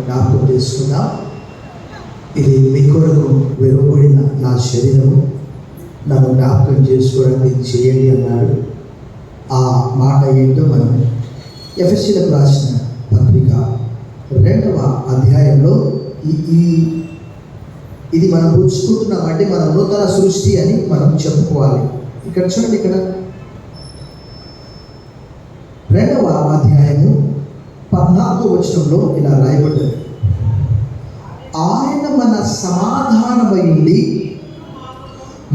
జ్ఞాపకం చేసుకుందాం. ఇది మీ కొరకు వెలువడిన నా శరీరము, నన్ను జ్ఞాపకం చేసుకోవడానికి చేయండి అన్నాడు. ఆ మాట ఏంటో మనం ఎఫెసీయులకు రాసిన పత్రిక 2వ అధ్యాయంలో ఇది మనం పుచ్చుకుంటున్నామంటే మన నూతన సృష్టి అని మనం చెప్పుకోవాలి. ఇక్కడ చూడండి, ఇక్కడ 2వ అధ్యాయము 14వ వచనంలో ఇలా రాయబడ్డది, ఆయన మన సమాధానమై ఉండి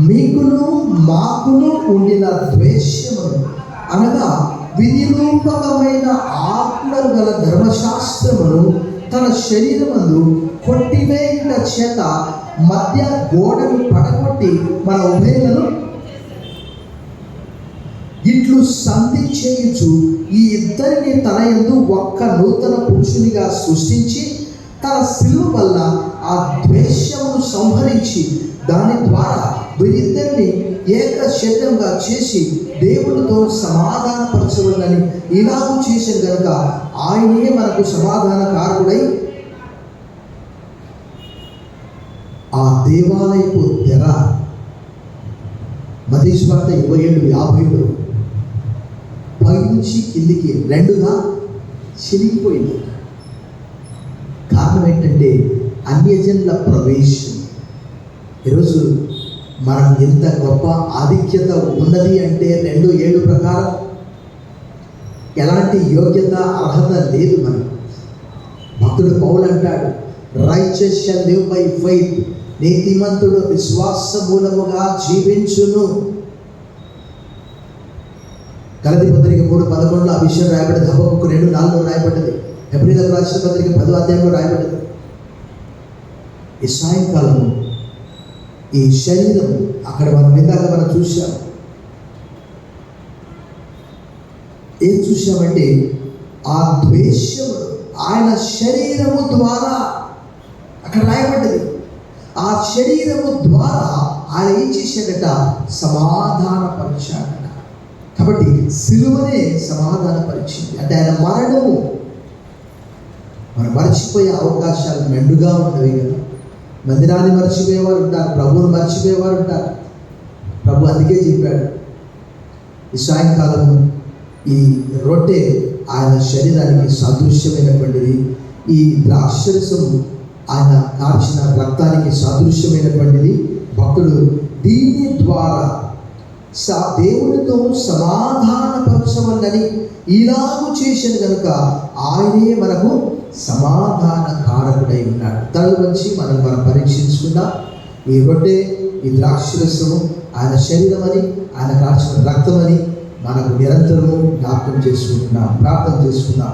మీకును మాకును ఉండిన ద్వేషమును అనగా వినిరూపకమైన ఆజ్ఞలు గల ధర్మశాస్త్రమును తన శరీరమందు కొట్టివేయుట చేత మధ్య గోడను పడగొట్టి మన ఉభయులను ఇట్లు సంధి చేయుచు ఈ ఇద్దరిని తన యందు ఒక్క నూతన పురుషునిగా సృష్టించి తన శిలువ వల్ల ఆ ద్వేషమును సంహరించి దాని ద్వారా వీరిద్దరిని ఏక శరీరంగా చేసి దేవునితో సమాధానపరచవలనని ఇలాగూ చేసిన కనుక ఆయనే మనకు సమాధానకారకుడై ఆ దేవాలయపు తెర మత్తయి సువార్త 27:50 పైనుంచి కిందికి 2గా చిరిగిపోయింది. కారణం ఏంటంటే అన్యజనుల ప్రవేశం. ఈరోజు మనం ఎంత గొప్ప ఆధిక్యత ఉన్నది అంటే 2:7 ప్రకారం ఎలాంటి యోగ్యత అర్హత లేదు మనకు. భక్తుడు పౌలు అంటాడు, righteous shall live by faith, నీతిమంతుడు విశ్వాస మూలముగా జీవించును. గలతీ పత్రిక 3:11 ఆ విషయం రాయబడ్డది. హబక్కూకు 2:4 రాయబడ్డది. హెబ్రీయులకు రాసిన పత్రిక 10వ అధ్యాయంలో రాయబడ్డది. ఈ సాయంకాలము ఈ శరీరం అక్కడ మనం ఇందాక మనం చూసాం. ఏం చూసామంటే ఆ ద్వేషము ఆయన శరీరము ద్వారా అక్కడ రాయబడ్డది. ఆ శరీరము ద్వారా ఆయన ఏం చేశాడట? సమాధానపరిచాడట. కాబట్టి సిలువనే సమాధానపరిచింది. అంటే ఆయన మరణము మనం మర్చిపోయే అవకాశాలు మెండుగా ఉన్నవి కదా. మందిరాన్ని మర్చిపోయేవారు ఉంటారు, ప్రభువును మర్చిపోయేవారు ఉంటారు. ప్రభు అందుకే చెప్పాడు, ఈ సాయంకాలము ఈ రొట్టె ఆయన శరీరానికి సాదృశ్యమైనటువంటిది, ఈ ద్రాక్షరసము ఆయన కార్చిన రక్తానికి సాదృశ్యమైనటువంటిది. భక్తుడు దీని ద్వారా దేవునితో సమాధానపరచవలనని ఇలాగూ చేసిన కనుక ఆయనే మనకు సమాధాన కారకుడై ఉన్నాడు. తల వచ్చి మనం పరీక్షించుకుందాం. ఈ రొట్టె, ఈ ద్రాక్షరసము ఆయన శరీరం అని, ఆయన కార్చిన రక్తమని మనకు నిరంతరము జ్ఞాపకం చేసుకుంటున్నాం. ప్రార్థన చేసుకుందాం.